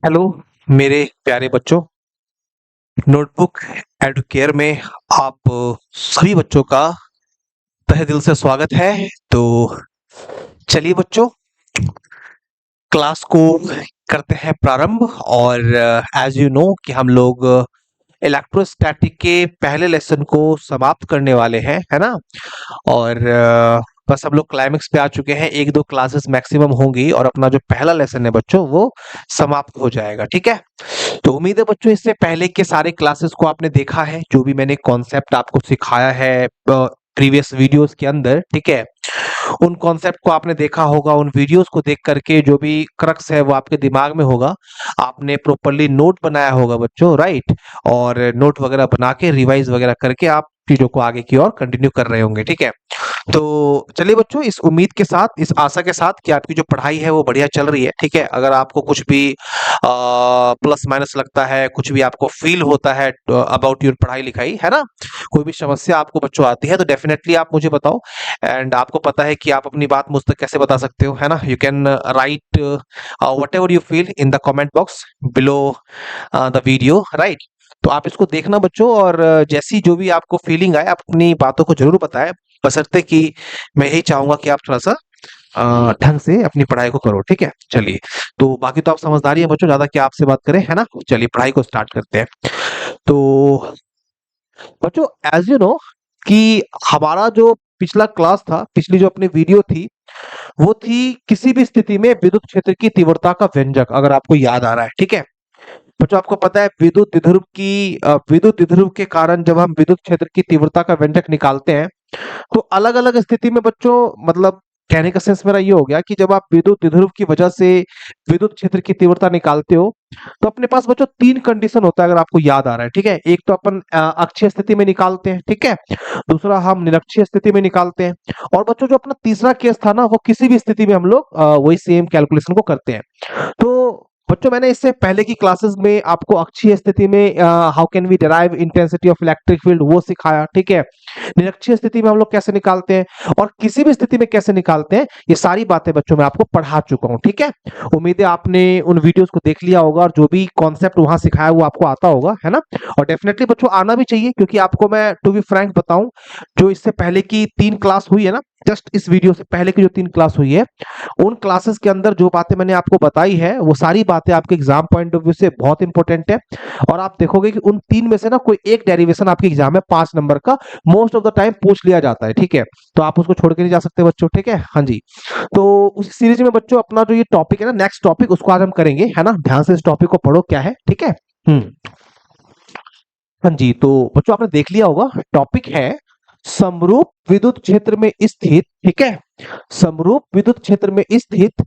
Hello मेरे प्यारे बच्चों। नोटबुक एडुकेयर में आप सभी बच्चों का तहे दिल से स्वागत है। तो चलिए बच्चों, क्लास को करते हैं प्रारंभ। और एज यू नो कि हम लोग इलेक्ट्रोस्टैटिक के पहले लेसन को समाप्त करने वाले हैं, है ना। और बस हम लोग क्लाइमेक्स पे आ चुके हैं, एक दो क्लासेस मैक्सिमम होंगी और अपना जो पहला लेसन है बच्चों वो समाप्त हो जाएगा। ठीक है। तो उम्मीद है बच्चों इससे पहले के सारे क्लासेस को आपने देखा है, जो भी मैंने कॉन्सेप्ट आपको सिखाया है प्रीवियस वीडियोस के अंदर। ठीक है, उन कॉन्सेप्ट को आपने देखा होगा, उन वीडियोस को देख करके जो भी क्रक्स है वो आपके दिमाग में होगा। आपने प्रॉपरली नोट बनाया होगा बच्चों, राइट। और नोट वगैरह बना के रिवाइज वगैरह करके आप चीजों को आगे की ओर कंटिन्यू कर रहे होंगे। ठीक है। तो चलिए बच्चों, इस उम्मीद के साथ, इस आशा के साथ कि आपकी जो पढ़ाई है वो बढ़िया चल रही है। ठीक है। अगर आपको कुछ भी प्लस माइनस लगता है, कुछ भी आपको फील होता है अबाउट योर पढ़ाई लिखाई, है ना, कोई भी समस्या आपको बच्चों आती है, तो डेफिनेटली आप मुझे बताओ। एंड आपको पता है कि आप अपनी बात मुझ तक कैसे बता सकते हो, है ना। You can write what ever you feel in the comment box below the video, right. तो आप इसको देखना बच्चों, और जैसी जो भी आपको फीलिंग आए आप अपनी बातों को जरूर बताएं। बशर्ते कि मैं यही चाहूंगा कि आप थोड़ा सा ढंग से अपनी पढ़ाई को करो। ठीक है। चलिए, तो बाकी तो आप समझदारी है बच्चों, ज्यादा क्या आपसे बात करें, है ना। चलिए पढ़ाई को स्टार्ट करते हैं। तो बच्चों, एज यू नो कि हमारा जो पिछला क्लास था, पिछली जो अपनी वीडियो थी, वो थी किसी भी स्थिति में विद्युत क्षेत्र की तीव्रता का व्यंजक, अगर आपको याद आ रहा है। ठीक है बच्चों, आपको पता है विद्युत द्विध्रुव के कारण जब हम विद्युत क्षेत्र की तीव्रता का व्यंजक निकालते हैं, तो अलग अलग स्थिति में बच्चों, मतलब कहने का सेंस मेरा ये हो गया कि जब आप विद्युत द्विध्रुव की वजह से विद्युत क्षेत्र की तीव्रता निकालते हो, तो अपने पास बच्चों तीन कंडीशन होता है, अगर आपको याद आ रहा है। ठीक है, एक तो अपन अक्षीय स्थिति में निकालते हैं, ठीक है। दूसरा हम निरक्षीय स्थिति में निकालते हैं। और बच्चों जो अपना तीसरा केस था ना, वो किसी भी स्थिति में हम लोग वही सेम कैलकुलेशन को करते हैं। तो बच्चों, मैंने इससे पहले की क्लासेस में आपको अक्षीय स्थिति में how can we derive intensity of electric field वो सिखाया। ठीक है, निरक्षीय स्थिति में हम लोग कैसे निकालते हैं और किसी भी स्थिति में कैसे निकालते हैं, ये सारी बातें बच्चों मैं आपको पढ़ा चुका हूं। ठीक है, उम्मीद है आपने उन वीडियोस को देख लिया होगा और जो भी कॉन्सेप्ट वहां सिखाया वो आपको आता होगा, है ना। और डेफिनेटली बच्चों आना भी चाहिए, क्योंकि आपको मैं टू बी फ्रैंक बताऊं, जो इससे पहले की 3 क्लास हुई है ना, जस्ट इस वीडियो से पहले की जो 3 क्लास हुई है, उन क्लासेस के अंदर जो बातें मैंने आपको बताई है, वो सारी बातें आपके एग्जाम पॉइंट ऑफ व्यू से बहुत इंपॉर्टेंट है। और आप देखोगे कि उन तीन में से ना कोई एक डेरिवेशन आपके एग्जाम में 5 नंबर का मोस्ट ऑफ द टाइम पूछ लिया जाता है। ठीक है, तो आप उसको छोड़ के नहीं जा सकते बच्चों। ठीक है, हाँ जी। तो उस सीरीज में बच्चों अपना जो ये टॉपिक है ना, नेक्स्ट टॉपिक, उसको आज हम करेंगे, है ना। ध्यान से इस टॉपिक को पढ़ो क्या है। ठीक है। हाँ जी। तो बच्चों आपने देख लिया होगा, टॉपिक है समरूप विद्युत क्षेत्र में स्थित, ठीक है, समरूप विद्युत क्षेत्र में स्थित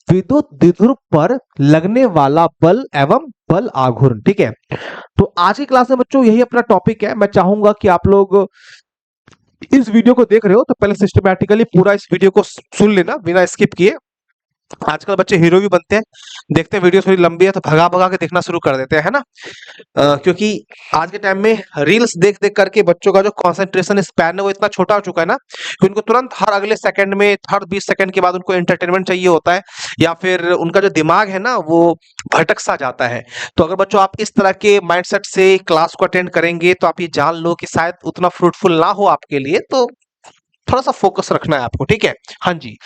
विद्युत द्विध्रुव पर लगने वाला बल एवं बल आघूर्ण। ठीक है, तो आज की क्लास में बच्चों यही अपना टॉपिक है। मैं चाहूंगा कि आप लोग इस वीडियो को देख रहे हो तो पहले सिस्टमैटिकली पूरा इस वीडियो को सुन लेना बिना स्किप किए। आजकल बच्चे हीरो भी बनते हैं, देखते हैं वीडियो थोड़ी लंबी है तो भगा भगा के देखना शुरू कर देते हैं, है ना। क्योंकि आज के टाइम में रील्स देख देख करके बच्चों का जो कंसंट्रेशन स्पैन है वो इतना छोटा हो चुका है ना, कि उनको तुरंत हर अगले सेकंड में, हर 20 सेकंड के बाद उनको एंटरटेनमेंट चाहिए होता है, या फिर उनका जो दिमाग है ना वो भटक सा जाता है। तो अगर बच्चों आप इस तरह के माइंडसेट से क्लास को अटेंड करेंगे तो आप ये जान लो कि शायद उतना फ्रूटफुल ना हो आपके लिए, तो थोड़ा सा फोकस रखना है आपको। ठीक है, हाँ जी।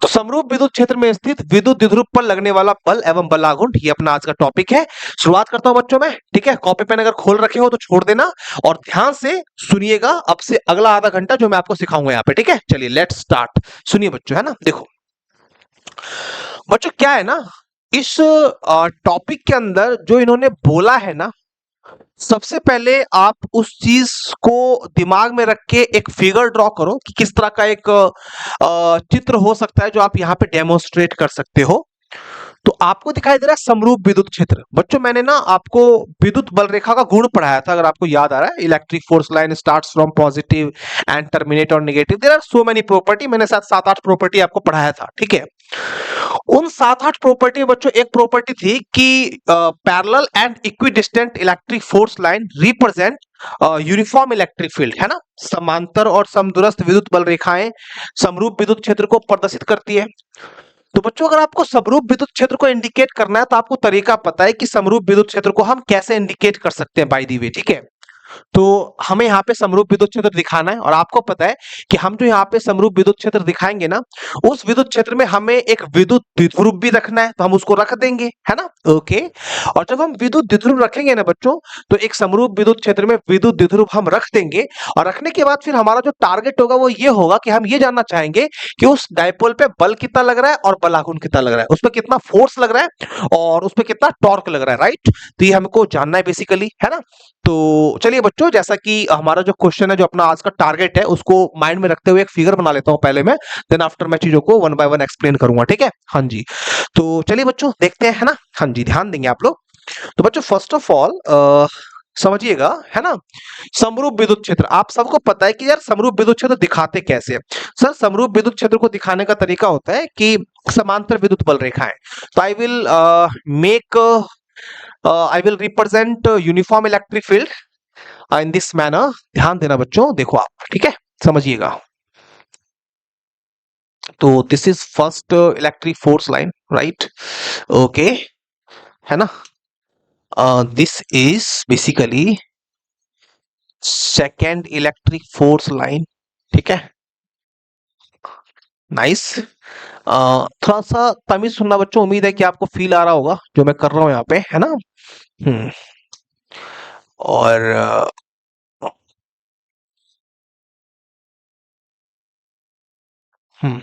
तो समरूप विद्युत क्षेत्र में स्थित विद्युत द्विध्रुव पर लगने वाला बल एवं बलाघूर्ण, ये अपना आज का टॉपिक है। शुरुआत करता हूं बच्चों में। ठीक है, कॉपी पेन अगर खोल रखे हो तो छोड़ देना और ध्यान से सुनिएगा अब से अगला आधा घंटा जो मैं आपको सिखाऊंगा यहाँ पे। ठीक है, चलिए लेट्स स्टार्ट। सुनिए बच्चों, है ना। देखो बच्चों, क्या है ना, इस टॉपिक के अंदर जो इन्होंने बोला है ना, सबसे पहले आप उस चीज को दिमाग में रख के एक फिगर ड्रॉ करो कि किस तरह का एक चित्र हो सकता है जो आप यहाँ पे डेमोन्स्ट्रेट कर सकते हो। तो आपको दिखाई दे रहा है समरूप विद्युत क्षेत्र। बच्चों मैंने ना आपको विद्युत बल रेखा का गुण पढ़ाया था, अगर आपको याद आ रहा है। Electric force line starts from positive and terminate on negative, there are so many property, मैंने साथ 7-8 प्रॉपर्टी आपको पढ़ाया था। ठीक है, उन 7-8 प्रॉपर्टी बच्चों एक प्रॉपर्टी थी कि parallel and equidistant electric force line represent uniform electric field, है ना। समांतर और समदूरस्थ विद्युत बल रेखाएं समरूप विद्युत क्षेत्र को प्रदर्शित करती है। तो बच्चों अगर आपको समरूप विद्युत क्षेत्र को इंडिकेट करना है तो आपको तरीका पता है कि समरूप विद्युत क्षेत्र को हम कैसे इंडिकेट कर सकते हैं बाय द वे, ठीक है। तो हमें यहाँ पे समरूप विद्युत क्षेत्र दिखाना है और आपको पता है कि हम जो यहाँ पे समरूप विद्युत क्षेत्र दिखाएंगे ना, उस विद्युत क्षेत्र में हमें एक विद्युत द्विध्रुव भी रखना है, तो हम उसको रख देंगे, है ना। ओके, और जब हम विद्युत द्विध्रुव रखेंगे ना बच्चों, तो एक समरूप विद्युत क्षेत्र में विद्युत द्विध्रुव हम रख देंगे और रखने के बाद फिर हमारा जो टारगेट होगा वो ये होगा कि हम ये जानना चाहेंगे कि उस डायपोल पे बल कितना लग रहा है और बल आघूर्ण कितना लग रहा है, उस पर कितना फोर्स लग रहा है और उस पर कितना टॉर्क लग रहा है, राइट। तो ये हमको जानना है बेसिकली, है ना। तो चलिए बच्चों, जैसा कि हमारा जो क्वेश्चन है, जो अपना आज का टारगेट है, उसको माइंड में रखते हुए एक फिगर बना लेता हूं पहले मैं, देन आफ्टर मैं चीजों को वन बाय वन एक्सप्लेन करूंगा, ठीक है। हाँ जी, तो चलिए बच्चों देखते हैं, है ना। हाँ जी, ध्यान देंगे आप लोग। तो बच्चों फर्स्ट ऑफ ऑल समझिएगा, है ना। समरूप विद्युत क्षेत्र, आप सबको पता है कि यार समरूप विद्युत क्षेत्र दिखाते कैसे हैं। सर समरूप विद्युत क्षेत्र को दिखाने का तरीका होता है कि समांतर विद्युत बल रेखाएं। तो I will make I will represent uniform electric field in this manner. ध्यान देना बच्चों, देखो आप, ठीक है, समझिएगा। तो this is first electric force line, right. Okay, है ना। This is basically second electric force line, ठीक है। नाइस। थोड़ा सा तमीज सुनना बच्चों, उम्मीद है कि आपको फील आ रहा होगा जो मैं कर रहा हूं यहाँ पे, है ना। हम्म और हम्म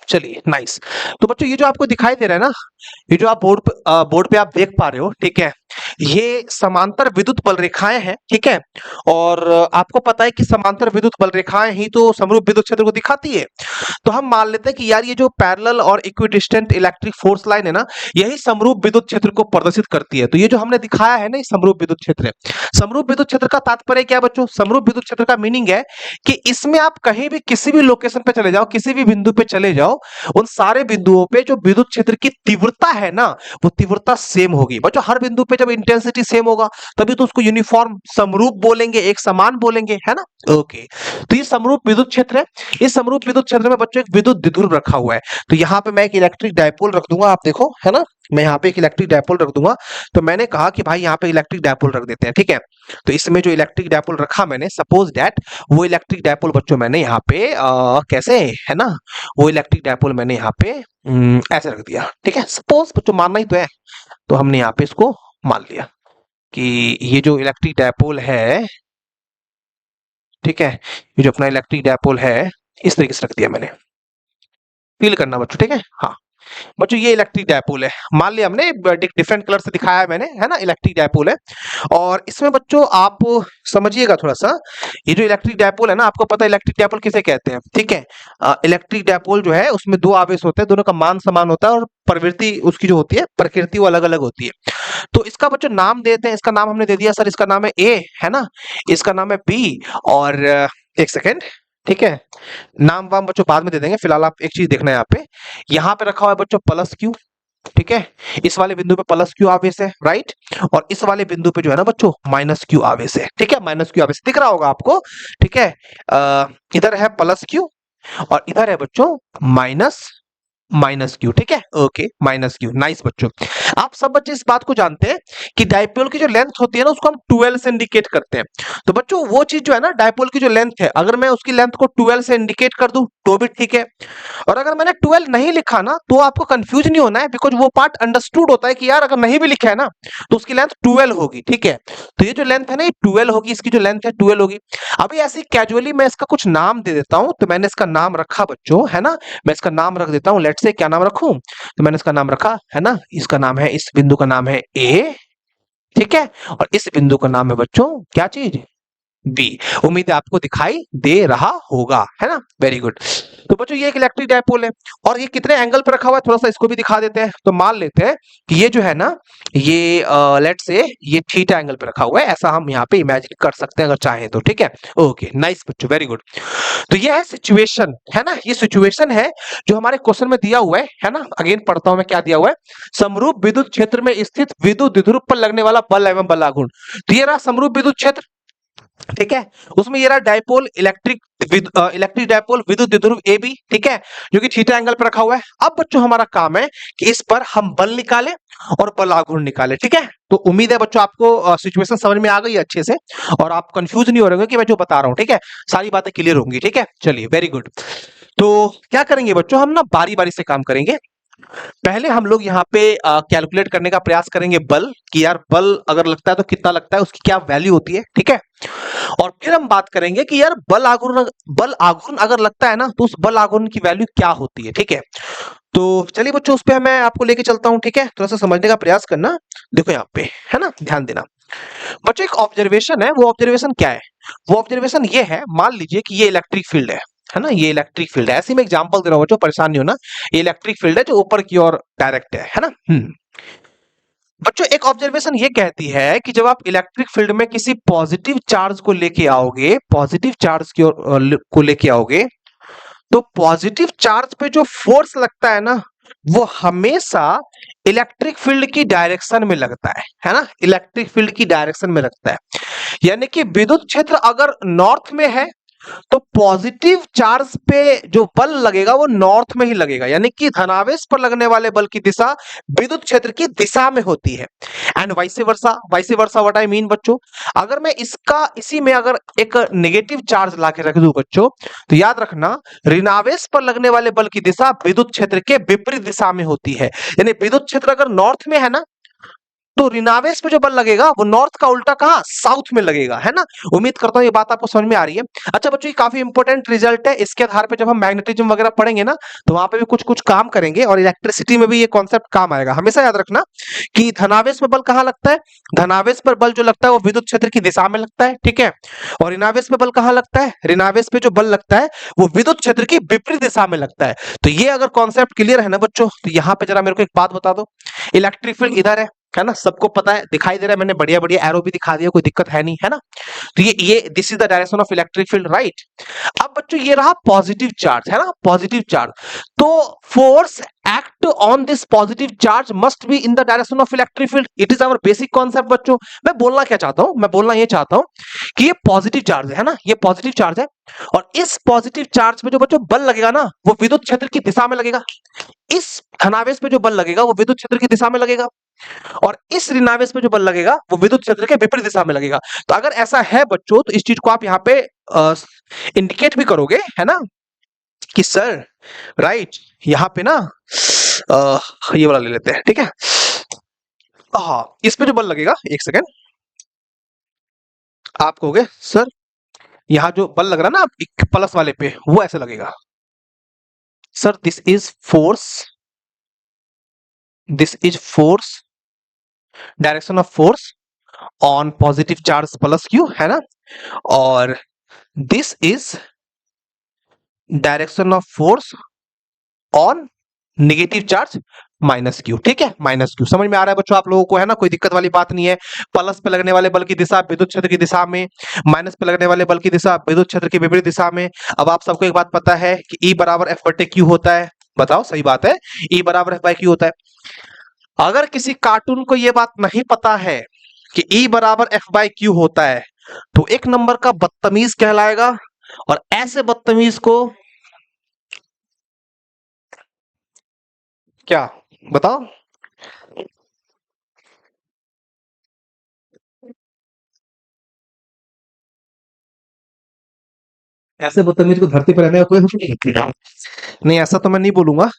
चलिए, नाइस। तो बच्चों ये जो आपको दिखाई दे रहा है ना, ये जो आप बोर्ड पे आप देख पा रहे हो, ठीक है, ये समांतर विद्युत बल रेखाएं हैं, ठीक है। और आपको पता है कि समांतर विद्युत बल रेखाएं ही तो समरूप विद्युत क्षेत्र को दिखाती है। तो हम मान लेते हैं कि यार ये जो पैरेलल और इक्विडिस्टेंट इलेक्ट्रिक फोर्स लाइन है ना, यही समरूप विद्युत क्षेत्र को प्रदर्शित करती है। तो ये जो हमने दिखाया है ना, ये समरूप विद्युत क्षेत्र है। समरूप विद्युत क्षेत्र का तात्पर्य क्या है बच्चों? समरूप विद्युत क्षेत्र का मीनिंग है कि इसमें आप कहीं भी किसी भी लोकेशन पे चले जाओ, किसी भी बिंदु पे चले जाओ, उन सारे बिंदुओं पे जो विद्युत क्षेत्र की तीव्रता है ना, वो तीव्रता सेम होगी बच्चों। हर बिंदु पे जब इंटेंसिटी सेम होगा तभी तो उसको यूनिफॉर्म समरूप बोलेंगे, एक समान बोलेंगे, है ना। ओके, तो ये समरूप विद्युत क्षेत्र है। इस समरूप विद्युत क्षेत्र में बच्चों एक विद्युत द्विध्रुव रखा हुआ है। तो यहाँ पे मैं एक इलेक्ट्रिक डायपोल रख दूंगा, आप देखो, है ना। मैं यहाँ पे एक इलेक्ट्रिक डायपोल रख दूंगा। तो मैंने कहा कि भाई यहाँ पे इलेक्ट्रिक डायपोल रख देते हैं, ठीक है। तो इसमें जो इलेक्ट्रिक डायपोल रखा मैंने, सपोज दैट वो इलेक्ट्रिक डायपोल बच्चों मैंने यहाँ पे कैसे, है ना, वो इलेक्ट्रिक डायपोल मैंने यहाँ पे ऐसे रख दिया, ठीक है। सपोज बच्चों मानना ही तो है, तो हमने यहाँ पे इसको मान लिया कि ये जो इलेक्ट्रिक डायपोल है, ठीक है, ये जो अपना इलेक्ट्रिक डायपोल है, इस तरीके से रख दिया मैंने। फील करना बच्चों, ठीक है। हाँ बच्चों, ये इलेक्ट्रिक डायपोल है, मान लिया हमने, डिफरेंट कलर से दिखाया है मैंने, है ना, इलेक्ट्रिक डायपोल है। और इसमें बच्चों आप समझिएगा थोड़ा सा, ये जो इलेक्ट्रिक डायपोल है ना, आपको पता है इलेक्ट्रिक डायपोल किसे कहते हैं, ठीक है। इलेक्ट्रिक डायपोल जो है उसमें दो आवेश होते हैं, दोनों का मान समान होता है और प्रवृत्ति उसकी जो होती है, प्रकृति वो अलग अलग होती है। तो इसका बच्चों नाम देते हैं, इसका नाम हमने दे दिया सर, इसका नाम है ए, है ना, इसका नाम है बी, और एक सेकेंड, ठीक है, नाम वाम बच्चों बाद में दे देंगे, फिलहाल आप एक चीज देखना है यहाँ पे रखा हुआ है बच्चों प्लस क्यू, ठीक है। इस वाले बिंदु पे प्लस क्यू आवेश है, राइट। और इस वाले बिंदु पे जो है ना बच्चों माइनस क्यू आवेश है, ठीक है, माइनस क्यू आवेश दिख रहा होगा आपको, ठीक है। इधर है प्लस क्यू और इधर है बच्चों माइनस माइनस क्यू, ठीक है। ओके, माइनस क्यू, नाइस बच्चों। आप सब बच्चे इस बात को जानते हैं कि डायपोल की जो लेंथ होती है ना, उसको हम 12 से इंडिकेट करते हैं। तो बच्चों वो चीज जो है ना, डायपोल की जो लेंथ है, अगर मैं उसकी लेंथ को 12 से इंडिकेट कर दूं तो भी ठीक है। और अगर मैंने 12 नहीं लिखा ना, तो आपको कंफ्यूज नहीं होना है, बिकॉज वो पार्ट अंडरस्टूड होता है कि यार अगर नहीं भी लिखा है ना, तो उसकी लेंथ 12 होगी, ठीक है। तो ये जो लेंथ है ना, ये 12 होगी, इसकी जो लेंथ है 12 होगी। अभी ऐसे कैजुअली मैं इसका कुछ नाम दे देता हूं, तो मैंने इसका नाम रखा बच्चों, है ना, मैं इसका नाम रख देता हूं, लेट्स से क्या नाम रखूं, तो मैंने इसका नाम रखा, है ना, इसका नाम है, इस बिंदु का नाम है ए, ठीक है। और इस बिंदु का नाम है बच्चों क्या चीज, बी। उम्मीद है आपको दिखाई दे रहा होगा, है ना, वेरी गुड। तो बच्चों ये एक इलेक्ट्रिक डायपोल है और ये कितने एंगल पर रखा हुआ है, थोड़ा सा इसको भी दिखा देते हैं। तो मान लेते हैं कि ये जो है ना, ये लेट्स से ये थीटा एंगल पे रखा हुआ है, ऐसा हम यहाँ पे इमेजिन कर सकते हैं अगर चाहें तो, ठीक है। ओके, नाइस बच्चों, वेरी गुड। तो ये है सिचुएशन, है ना, ये सिचुएशन है जो हमारे क्वेश्चन में दिया हुआ है ना। अगेन पढ़ता हूं मैं क्या दिया हुआ है, समरूप विद्युत क्षेत्र में स्थित विद्युत द्विध्रुव पर लगने वाला बल एवं बल आघूर्ण। तो ये रहा समरूप विद्युत क्षेत्र, ठीक है। उसमें ये रहा डायपोल इलेक्ट्रिक इलेक्ट्रिक डायपोल विद्युत द्विध्रुव ए बी, ठीक है, जो कि थीटा एंगल पर रखा हुआ है। अब बच्चों हमारा काम है कि इस पर हम बल निकालें और बल आघूर्ण निकालें, ठीक है। तो उम्मीद है बच्चों आपको सिचुएशन समझ में आ गई है अच्छे से, और आप कंफ्यूज नहीं हो रहे होंगे कि मैं जो बता रहा हूं, ठीक है। सारी बातें क्लियर होंगी, ठीक है। चलिए, वेरी गुड। तो क्या करेंगे बच्चों, हम ना बारी बारी से काम करेंगे। पहले हम लोग यहाँ पे कैलकुलेट करने का प्रयास करेंगे बल, कि यार बल अगर लगता है तो कितना लगता है, उसकी क्या वैल्यू होती है, ठीक है। और फिर हम बात करेंगे कि यार बल आघूर्ण अगर लगता है ना, तो उस बल आघूर्ण की वैल्यू क्या होती है, ठीक है। तो चलिए बच्चों, उस पे मैं आपको लेके चलता हूं, ठीक है। थोड़ा सा समझने का प्रयास करना। देखो यहाँ पे, है ना, ध्यान देना बच्चों। एक ऑब्जर्वेशन है, वो ऑब्जर्वेशन क्या है? वो ऑब्जर्वेशन ये है, मान लीजिए कि ये इलेक्ट्रिक फील्ड है ना, ये इलेक्ट्रिक फील्ड है। ऐसे में एग्जांपल दे रहा हूं बच्चों, परेशान नहीं होना। ये इलेक्ट्रिक फील्ड है जो ऊपर की ओर डायरेक्ट है ना। बच्चों एक ऑब्जर्वेशन ये कहती है कि जब आप इलेक्ट्रिक फील्ड में किसी पॉजिटिव चार्ज को लेके आओगे, पॉजिटिव चार्ज की को लेके आओगे, तो पॉजिटिव चार्ज पे जो फोर्स लगता है ना, वो हमेशा इलेक्ट्रिक फील्ड की डायरेक्शन में लगता है ना, इलेक्ट्रिक फील्ड की डायरेक्शन में लगता है। यानी कि विद्युत क्षेत्र अगर नॉर्थ में है, तो पॉजिटिव चार्ज पे जो बल लगेगा वो नॉर्थ में ही लगेगा, यानी कि धनावेश पर लगने वाले बल की दिशा विद्युत क्षेत्र की दिशा में होती है। And vice versa what I mean बच्चों, अगर मैं इसका इसी में अगर एक नेगेटिव चार्ज ला के रख दूं बच्चों, तो याद रखना ऋणावेश पर लगने वाले बल की दिशा विद्युत क्षेत्र के विपरीत दिशा में होती है। यानी विद्युत क्षेत्र अगर नॉर्थ में है ना, तो ऋणावेश पे जो बल लगेगा वो नॉर्थ का उल्टा कहां, साउथ में लगेगा, है ना। उम्मीद करता हूं ये बात आपको समझ में आ रही है। अच्छा बच्चों, ये काफी इंपॉर्टेंट रिजल्ट है। इसके आधार पे जब हम मैग्नेटिज्म वगैरह पढ़ेंगे ना, तो वहां पे भी कुछ कुछ काम करेंगे, और इलेक्ट्रिसिटी में भी ये कॉन्सेप्ट काम आएगा। हमेशा याद रखना कि धनावेश में बल कहां लगता है, धनावेश पर बल जो लगता है वो विद्युत क्षेत्र की दिशा में लगता है, ठीक है। और ऋणावेश में बल कहां लगता है, ऋणावेश पे जो बल लगता है वो विद्युत क्षेत्र की विपरीत दिशा में लगता है। तो ये अगर कॉन्सेप्ट क्लियर है ना बच्चों, तो यहाँ पे जरा मेरे को एक बात बता दो। इलेक्ट्रिक फील्ड इधर है ना, सबको पता है, दिखाई दे रहा है, मैंने बढ़िया बढ़िया एरो भी दिखा दिया, कोई दिक्कत है नहीं, है ना। तो ये this is the direction of electric field, right. अब बच्चों ये रहा पॉजिटिव चार्ज, है ना, पॉजिटिव चार्ज। तो force act on this positive charge must be in the direction of electric field. It is our basic concept बच्चों। मैं बोलना क्या चाहता हूं, मैं बोलना ये चाहता हूं कि ये पॉजिटिव चार्ज है ना, ये पॉजिटिव चार्ज है, और इस पॉजिटिव चार्ज पे जो बच्चों बल लगेगा ना, वो विद्युत क्षेत्र की दिशा में लगेगा। इस धनावेश पे जो बल लगेगा वो विद्युत क्षेत्र की दिशा में लगेगा, और इस ऋणावेश पे जो बल लगेगा वो विद्युत क्षेत्र के विपरीत दिशा में लगेगा। तो अगर ऐसा है बच्चों, तो इस चीज को आप यहाँ पे इंडिकेट भी करोगे, है ना, कि सर राइट, यहाँ पे ना ये वाला ले लेते हैं, ठीक है। हाँ, इस पे जो बल लगेगा, एक सेकेंड, आप कहोगे सर यहाँ जो बल लग रहा है ना एक प्लस वाले पे, वो ऐसे लगेगा। Sir this is force, direction of force on positive charge plus Q, है ना, और this is direction of force on negative charge minus Q, ठीक है, माइनस क्यू। समझ में आ रहा है बच्चों आप लोगों को, है ना, कोई दिक्कत वाली बात नहीं है। प्लस पे लगने वाले बल की दिशा विद्युत क्षेत्र की दिशा में, माइनस पे लगने वाले बल की दिशा विद्युत क्षेत्र की विपरीत दिशा में। अब आप सबको एक बात पता है कि E बराबर एफ बटे क्यू होता है, बताओ सही बात है, E बराबर एफ बाई क्यू होता है। अगर किसी कार्टून को यह बात नहीं पता है कि E बराबर एफ बाई क्यू होता है, तो एक नंबर का बदतमीज कहलाएगा, और ऐसे बदतमीज को क्या, बताओ। ऐसे बदतमीज को धरती पर रहने का कोई हुक्म नहीं, ऐसा तो मैं नहीं बोलूंगा।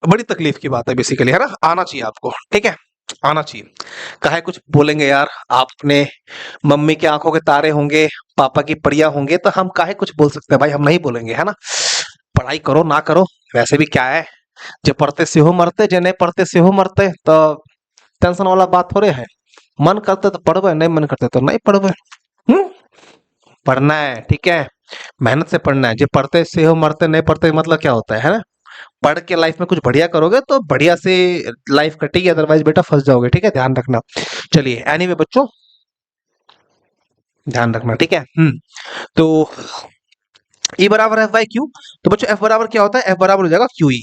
बड़ी तकलीफ की बात है बेसिकली, है ना, आना चाहिए आपको, ठीक है, आना चाहिए। काहे कुछ बोलेंगे यार, आप अपने मम्मी के आंखों के तारे होंगे, पापा की परियां होंगे, तो हम काहे कुछ बोल सकते हैं भाई, हम नहीं बोलेंगे, है ना। पढ़ाई करो ना करो, वैसे भी क्या है, जो पढ़ते से हो मरते, जो नहीं पढ़ते से हो मरते, तो टेंशन वाला बात थोड़े है। मन करते तो पढ़बे, नहीं मन करते तो नहीं पढ़बे। हम्म, पढ़ना है, ठीक है, मेहनत से पढ़ना है। जो पढ़ते से हो मरते, नहीं पढ़ते मतलब क्या होता है ना। पढ़ के लाइफ में कुछ बढ़िया करोगे तो बढ़िया से लाइफ कटेगी, अदरवाइज बेटा फंस जाओगे, ठीक है, ध्यान रखना। चलिए एनीवे बच्चों, ध्यान रखना, ठीक है। तो E बराबर एफ बाई क्यू, तो बच्चों F बराबर क्या होता है, F बराबर हो जाएगा क्यू ई,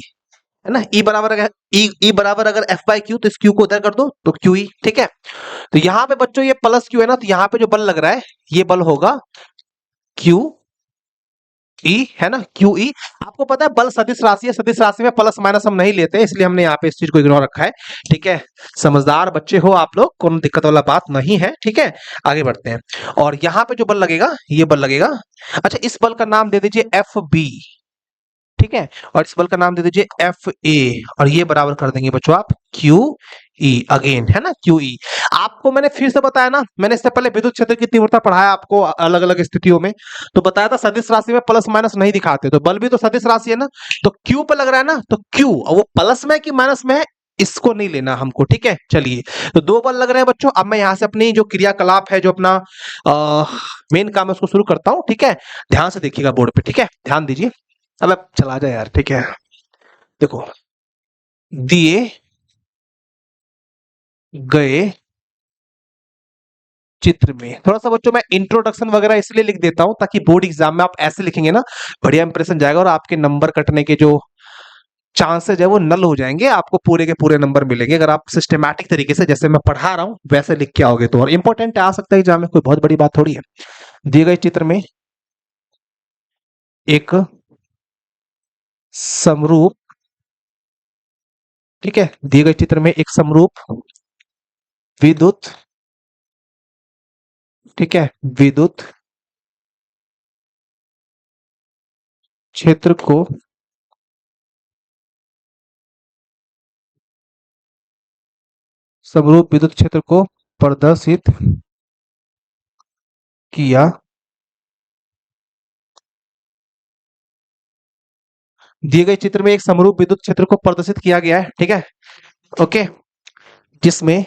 है ना। ई बराबर अगर एफ बाई क्यू, तो इस क्यू को उधर कर दो तो क्यू ई, ठीक है। तो यहाँ पे बच्चों ये प्लस क्यू है ना, तो यहाँ पे जो बल लग रहा है ये बल होगा क्यू ई, है ना, क्यू ई। आपको पता है बल सदिश राशि है, सदिश राशि में प्लस माइनस हम नहीं लेते, इसलिए हमने यहाँ पे इस चीज को इग्नोर रखा है, ठीक है। समझदार बच्चे हो आप लोग, कोई दिक्कत वाला बात नहीं है, ठीक है। आगे बढ़ते हैं, और यहाँ पे जो बल लगेगा ये बल लगेगा, अच्छा इस बल का नाम दे दीजिए एफ बी, ठीक है। और इस बल का नाम दे दीजिए एफ ए, और ये बराबर कर देंगे बच्चों आप क्यू ई, अगेन है ना क्यू ई। आपको मैंने फिर से बताया ना, मैंने इससे पहले विद्युत क्षेत्र की तीव्रता पढ़ाया आपको अलग अलग स्थितियों में, तो बताया था सदिश राशि में प्लस माइनस नहीं दिखाते, तो बल भी तो सदिश राशि है ना, तो क्यू पे लग रहा है ना, तो क्यू वो प्लस में कि माइनस में है, इसको नहीं लेना हमको, ठीक है। चलिए, तो दो बल लग रहे हैं बच्चों, अब मैं यहां से अपनी जो क्रियाकलाप है, जो अपना मेन काम है उसको शुरू करता हूं, ठीक है। ध्यान से देखिएगा बोर्ड पे, ठीक है, ध्यान दीजिए। अब चला जाए यार, ठीक है। देखो, दिए गए चित्र में थोड़ा सा बच्चों मैं इंट्रोडक्शन वगैरह इसलिए लिख देता हूं ताकि बोर्ड एग्जाम में आप ऐसे लिखेंगे ना, बढ़िया इंप्रेशन जाएगा और आपके नंबर कटने के जो चांसेस है वो नल हो जाएंगे, आपको पूरे के पूरे नंबर मिलेंगे अगर आप सिस्टमैटिक तरीके से जैसे मैं पढ़ा रहा हूं वैसे लिख के आओगे तो। और इंपॉर्टेंट आ सकता है एग्जाम में, कोई बहुत बड़ी बात थोड़ी है। दिए गए चित्र में एक समरूप, ठीक है, दिए गए चित्र में एक समरूप विद्युत, ठीक है, विद्युत क्षेत्र को समरूप विद्युत क्षेत्र को प्रदर्शित किया, दिए गए चित्र में एक समरूप विद्युत क्षेत्र को प्रदर्शित किया गया है, ठीक है, ओके, जिसमें,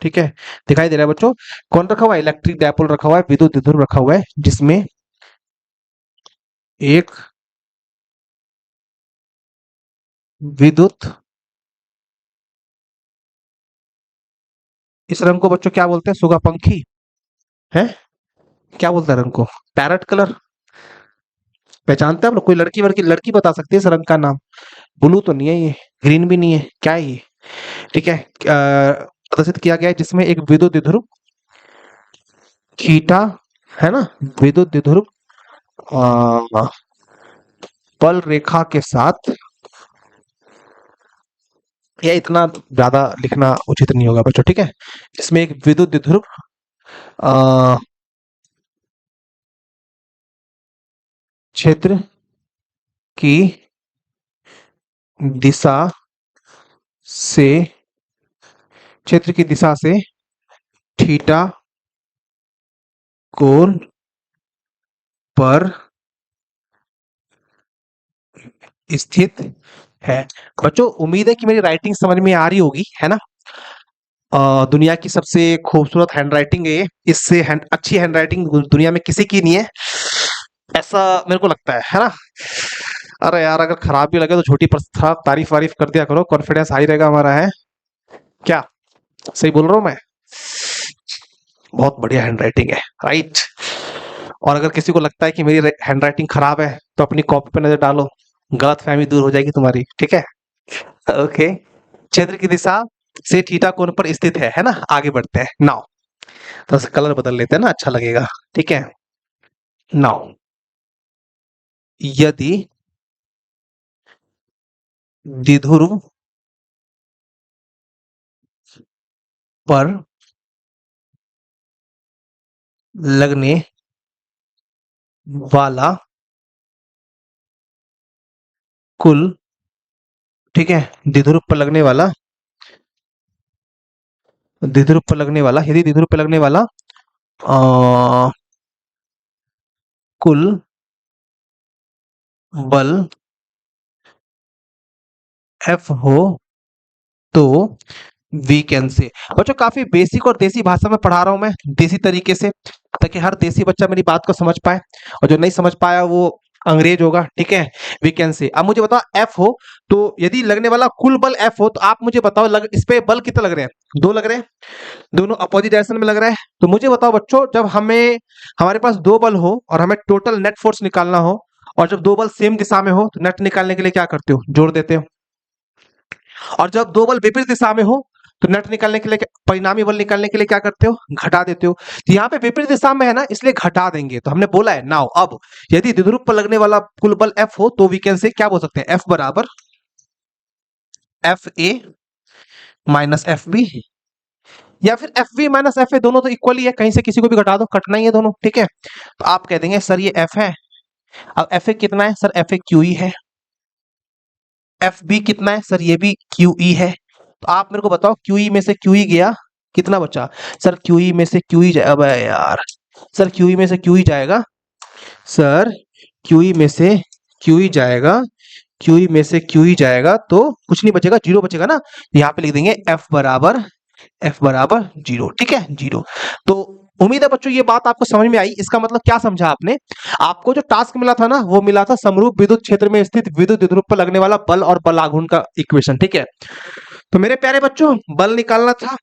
ठीक है, दिखाई दे रहा है बच्चों, कौन रखा हुआ है, इलेक्ट्रिक डायपोल रखा हुआ है, विद्युत द्विध्रुव रखा हुआ है, जिसमें एक विद्युत, इस रंग को बच्चों क्या बोलते हैं, सुगापंखी है, क्या बोलते हैं रंग को, पैरट कलर, पहचानते हैं आप लोग, कोई लड़की वड़की लड़की बता सकती है इस रंग का नाम, ब्लू तो नहीं है ये, ग्रीन भी नहीं है, क्या है ये, ठीक है, प्रदर्शित किया गया है जिसमें एक विद्युत द्विध्रुव थीटा, है ना, विद्युत द्विध्रुव बल रेखा के साथ, या इतना ज्यादा लिखना उचित नहीं होगा बच्चों, ठीक है, इसमें एक विद्युत द्विध्रुव क्षेत्र की दिशा से, क्षेत्र की दिशा से थीटा कोण पर स्थित है। बच्चों उम्मीद है कि मेरी राइटिंग समझ में आ रही होगी, है ना। दुनिया की सबसे खूबसूरत हैंडराइटिंग है ये, इससे अच्छी हैंडराइटिंग दुनिया में किसी की नहीं है, ऐसा मेरे को लगता है ना। अरे यार अगर खराब भी लगे तो छोटी तारीफ वारीफ कर दिया करो, कॉन्फिडेंस हाई रहेगा हमारा, है क्या, सही बोल रहा हूँ मैं, बहुत बढ़िया हैंडराइटिंग है, राइट। और अगर किसी को लगता है कि मेरी हैंडराइटिंग खराब है तो अपनी कॉपी पे नजर डालो, गलत फहमी दूर हो जाएगी तुम्हारी, ठीक है, ओके। क्षेत्र की दिशा से थीटा कोण पर स्थित है ना। आगे बढ़ते हैं, नाउ तो कलर बदल लेते हैं ना, अच्छा लगेगा, ठीक है। नाउ यदि द्विध्रुव पर लगने वाला कुल, ठीक है, द्विध्रुव पर लगने वाला, द्विध्रुव पर लगने वाला, यदि द्विध्रुव पर लगने वाला कुल बल एफ हो तो वी कैन से। बच्चों काफी बेसिक और देसी भाषा में पढ़ा रहा हूं मैं, देसी तरीके से, ताकि हर देसी बच्चा मेरी बात को समझ पाए, और जो नहीं समझ पाया वो अंग्रेज होगा, ठीक है। वी कैन से, अब मुझे बताओ एफ हो तो यदि लगने वाला कुल बल एफ हो तो आप मुझे बताओ इस पे बल कितने लग रहे हैं, दो लग रहे हैं, दोनों अपोजिट डायरेक्शन में लग रहा है। तो मुझे बताओ बच्चों, जब हमें, हमारे पास दो बल हो और हमें टोटल नेट फोर्स निकालना हो और जब दो बल सेम दिशा में हो तो नेट निकालने के लिए क्या करते हो, जोड़ देते हो। और जब दो बल विपरीत दिशा में हो तो नेट निकालने के लिए परिणामी बल निकालने के लिए क्या करते हो, घटा देते हो। तो यहाँ पे विपरीत दिशा में है ना, इसलिए घटा देंगे। तो हमने बोला है नाउ, अब यदि द्विध्रुव पर लगने वाला कुल बल F हो तो वी कैन से क्या बोल सकते हैं, F बराबर FA माइनस FB, या फिर FB माइनस FA, दोनों तो इक्वल ही है, कहीं से किसी को भी घटा दो, कटना ही है दोनों, ठीक है। तो आप कह देंगे सर ये F है, अब FA कितना है सर, FA QE है। FB कितना है सर, ये भी QE है। तो आप मेरे को बताओ QE में से QE गया, कितना बचा सर, QE में से QE जाएगा, अबे यार सर QE में से QE जाएगा, सर QE में से QE जाएगा, QE में से QE जाएगा तो कुछ नहीं बचेगा, जीरो बचेगा ना। यहाँ पे लिख देंगे F बराबर जीरो, ठीक है, जीरो। तो उम्मीद है बच्चों ये बात आपको समझ में आई। इसका मतलब क्या समझा आपने, आपको जो टास्क मिला था ना वो मिला था समरूप विद्युत क्षेत्र में स्थित विद्युत द्विध्रुव पर लगने वाला बल और बल आघूर्ण का इक्वेशन, ठीक है। तो मेरे प्यारे बच्चों बल निकालना था,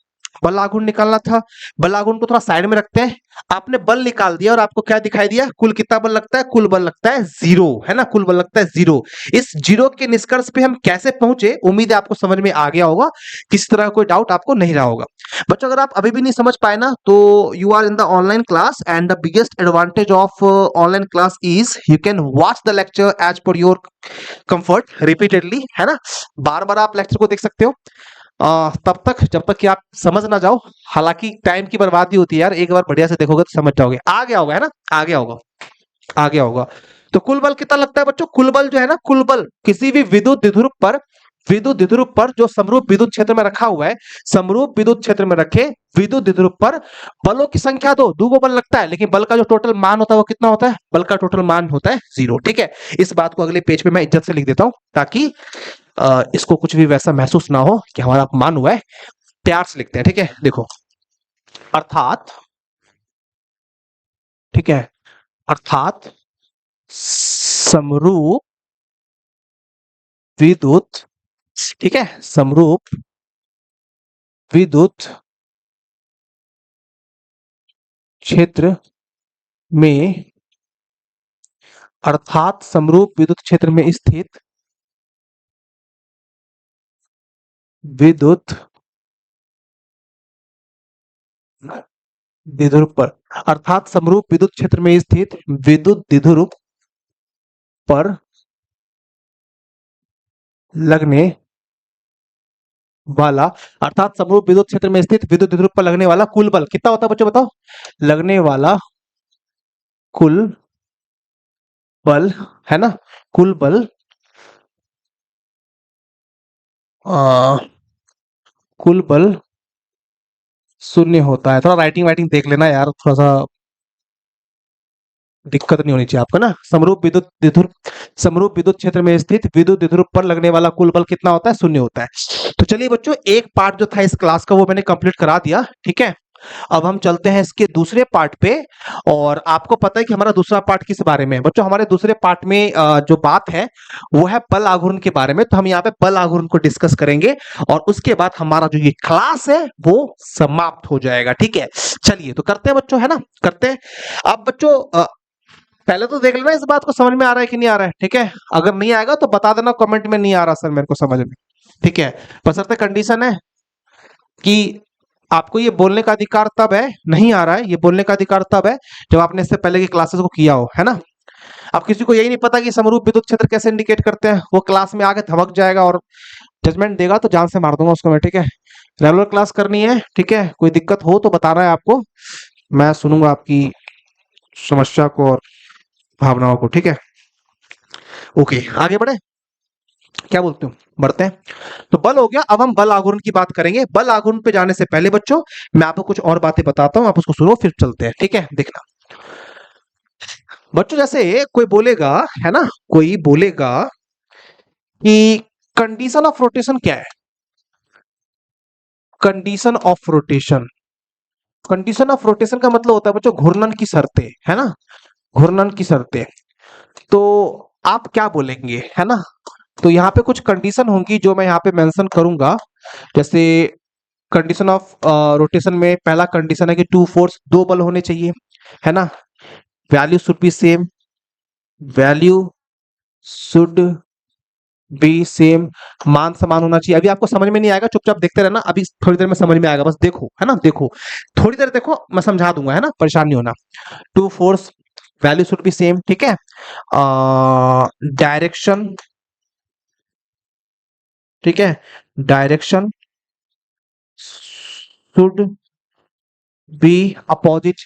बल आघूर्ण निकालना था। बल आघूर्ण को थोड़ा साइड में रखते हैं। आपने बल निकाल दिया और आपको क्या दिखाई दिया, कुल कितना बल लगता है, कुल बल लगता है जीरो, है ना, कुल बल लगता है जीरो। इस जीरो के निष्कर्ष पे हम कैसे पहुंचे, उम्मीद है आपको समझ में आ गया होगा, किसी तरह का कोई डाउट आपको नहीं रहा होगा। बच्चों अगर आप अभी भी नहीं समझ पाए ना तो you are in the online class and the biggest advantage of online class is you can watch the lecture as per your comfort repeatedly, है ना, बार बार आप लेक्चर को देख सकते हो तब तक जब तक कि आप समझ ना जाओ। हालांकि टाइम की बर्बादी होती है यार, एक बार बढ़िया से देखोगे तो समझ जाओगे, आ गया होगा, है ना, आ गया होगा, आ गया होगा। तो कुल बल कितना लगता है बच्चों, कुल बल जो है ना, कुल बल किसी भी विद्युत द्विध्रुव पर जो समरूप विद्युत क्षेत्र में रखा हुआ है, समरूप विद्युत क्षेत्र में रखे विद्युत द्विध्रुव पर बलों की संख्या दो बल लगता है, लेकिन बल का जो टोटल मान होता है वो कितना होता है, बल का टोटल मान होता है जीरो, ठीक है। इस बात को अगले पेज पे मैं इज्जत से लिख देता हूं ताकि इसको कुछ भी वैसा महसूस ना हो कि हमारा अपमान हुआ है। प्यार से लिखते हैं, ठीक है, देखो, अर्थात, ठीक है, अर्थात समरूप विद्युत, ठीक है, समरूप विद्युत क्षेत्र में, अर्थात समरूप विद्युत क्षेत्र में स्थित विद्युत द्विध्रुव पर, अर्थात समरूप विद्युत क्षेत्र में स्थित विद्युत द्विध्रुव पर लगने वाला, अर्थात समरूप विद्युत क्षेत्र में स्थित विद्युत द्विध्रुव पर लगने वाला कुल बल कितना होता है बच्चों, बताओ, लगने वाला कुल बल, है ना, कुल बल कुल बल शून्य होता है। थोड़ा राइटिंग वाइटिंग देख लेना यार, थोड़ा सा दिक्कत नहीं होनी चाहिए आपको ना। समरूप विद्युत क्षेत्र में स्थित विद्युत द्विध्रुव पर लगने वाला कुल बल कितना होता है, शून्य होता है। तो चलिए बच्चों एक पार्ट जो था इस क्लास का वो मैंने कंप्लीट करा दिया, ठीक है। अब हम चलते हैं इसके दूसरे पार्ट पे। और आपको पता है कि हमारा दूसरा पार्ट किस बारे में है बच्चों, हमारे दूसरे पार्ट में जो बात है वो है बल आघूर्ण के बारे में। तो हम यहाँ पे बल आघूर्ण को डिस्कस करेंगे और उसके बाद हमारा जो ये क्लास है वो समाप्त हो जाएगा, ठीक है। चलिए तो करते हैं बच्चों, है ना, करते हैं। अब बच्चों पहले तो देख लेना इस बात को समझ में आ रहा है कि नहीं आ रहा है, ठीक है। अगर नहीं आएगा तो बता देना कमेंट में, नहीं आ रहा सर मेरे को समझ में, ठीक है। बशर्ते कंडीशन है कि आपको ये बोलने का अधिकार तब है, नहीं आ रहा है ये बोलने का अधिकार तब है जब आपने इससे पहले की क्लासेस को किया हो, है ना। अब किसी को यही नहीं पता कि समरूप विद्युत क्षेत्र कैसे इंडिकेट करते हैं, वो क्लास में आके धमक जाएगा और जजमेंट देगा तो जान से मार दूंगा उसको मैं, ठीक है। रेगुलर क्लास करनी है, ठीक है, कोई दिक्कत हो तो बताना है आपको, मैं सुनूंगा आपकी समस्या को और भावनाओं को, ठीक है। ओके आगे बढ़े, क्या बोलते हो, बढ़ते हैं। तो बल हो गया, अब हम बल आघूर्ण की बात करेंगे। बल आघूर्ण पे जाने से पहले बच्चों मैं आपको कुछ और बातें बताता हूं, आप उसको सुनो फिर चलते हैं, ठीक है। देखना बच्चों, जैसे कोई बोलेगा, है ना, कोई बोलेगा कि कंडीशन ऑफ रोटेशन क्या है, condition of rotation, condition of rotation का मतलब होता है बच्चों घूर्णन की शर्तें, है ना, घूर्णन की शर्तें। तो आप क्या बोलेंगे, है ना। तो यहाँ पे कुछ कंडीशन होंगी जो मैं यहाँ पे मेंशन करूंगा। जैसे कंडीशन ऑफ रोटेशन में पहला कंडीशन है कि टू फोर्स, दो बल होने चाहिए, है ना, value should be same, value should be same, मान समान होना चाहिए। अभी आपको समझ में नहीं आएगा, चुपचाप देखते रहना, अभी थोड़ी देर में समझ में आएगा, बस देखो, है ना, देखो, थोड़ी देर देखो, मैं समझा दूंगा, है ना, परेशान नहीं होना। Two force value should be same, ठीक है। डायरेक्शन, ठीक है, डायरेक्शन शुड बी अपोजिट,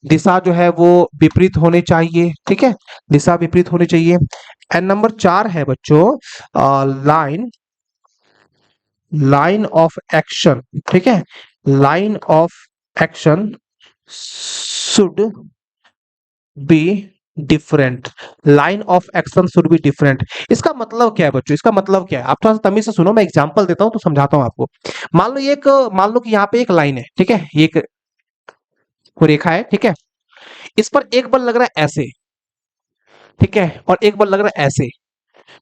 दिशा जो है वो विपरीत होनी चाहिए, ठीक है, दिशा विपरीत होनी चाहिए। एंड नंबर 4 है बच्चों, लाइन, लाइन ऑफ एक्शन, ठीक है, line of action should be different, line of action should be different. इसका मतलब क्या है बच्चों, इसका मतलब क्या है, आप थोड़ा सा तमीज से सुनो, मैं एग्जांपल देता हूं तो समझाता हूं आपको। मान लो ये एक, मान लो कि यहाँ पे एक लाइन है, ठीक है, ये एक रेखा है, ठीक है, इस पर एक बल लग रहा है ऐसे, ठीक है, और एक बल लग रहा है ऐसे।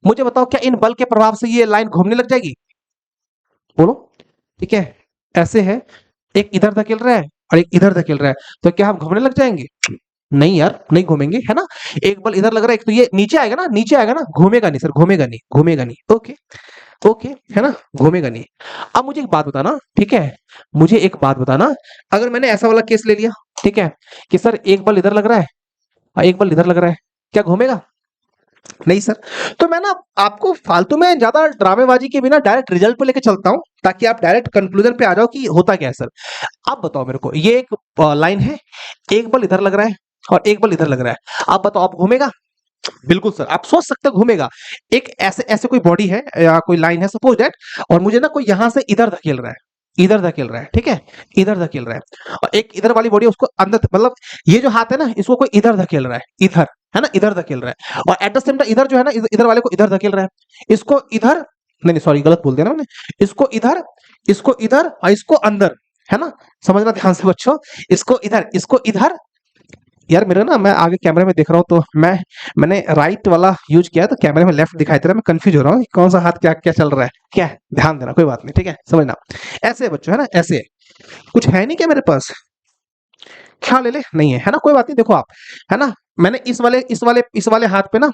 मुझे बताओ क्या इन बल के प्रभाव से ये लाइन घूमने लग जाएगी? बोलो, ठीक है, ऐसे है, एक इधर धकेल रहा है और एक इधर धकेल रहा है, तो क्या हम घूमने लग जाएंगे? नहीं यार, नहीं घूमेंगे, है ना। एक बल इधर लग रहा है, एक तो ये नीचे आएगा ना, नीचे आएगा ना, घूमेगा नहीं सर, घूमेगा नहीं, घूमेगा नहीं, ओके, ओके, है ना, घूमेगा नहीं। अब मुझे एक बात बताना, ठीक है, मुझे एक बात बताना, अगर मैंने ऐसा वाला केस ले लिया, ठीक है, कि सर एक बल इधर लग रहा है और एक बल इधर लग रहा है, क्या घूमेगा? नहीं सर। तो मैं ना आपको फालतू में ज्यादा ड्रामेबाजी के बिना डायरेक्ट रिजल्ट पे लेके चलता हूं, ताकि आप डायरेक्ट कंक्लूजन पे आ जाओ कि होता क्या है सर। आप बताओ मेरे को, ये एक लाइन है, एक बल इधर लग रहा है और एक बल इधर लग रहा है, आप बताओ, आप घूमेगा? बिल्कुल सर, आप सोच सकते हो घूमेगा। एक ऐसे ऐसे कोई बॉडी है या कोई लाइन है सपोज दैट, और मुझे ना कोई यहां से इधर धकेल रहा है, इधर धकेल रहा है, ठीक है, इधर धकेल रहा है, और एक इधर वाली बॉडी उसको अंदर, मतलब ये जो हाथ है ना, इसको कोई इधर धकेल रहा है, इधर, है ना, इधर धकेल रहा है, और एट द सेम टाइम इधर जो है ना, इधर वाले को इधर धकेल रहा है, इसको इधर, नहीं नहीं सॉरी, गलत बोल दिया ना मैंने, इसको इधर और इसको अंदर, है ना, समझना ध्यान से बच्चों, इसको इधर, यार मेरा ना, मैं आगे कैमरे में देख रहा हूँ तो मैंने राइट वाला यूज किया है, तो कैमरे में लेफ्ट दिखाई दे रहा है, मैं कंफ्यूज हो रहा हूँ कि कौन सा हाथ क्या क्या चल रहा है, क्या है, ध्यान देना, कोई बात नहीं, ठीक है, समझना। ऐसे है बच्चों, है ना, ऐसे कुछ है नहीं क्या मेरे पास, ख्याल ले ले, नहीं है, है ना, कोई बात नहीं, देखो आप, है ना, मैंने इस वाले हाथ पे ना,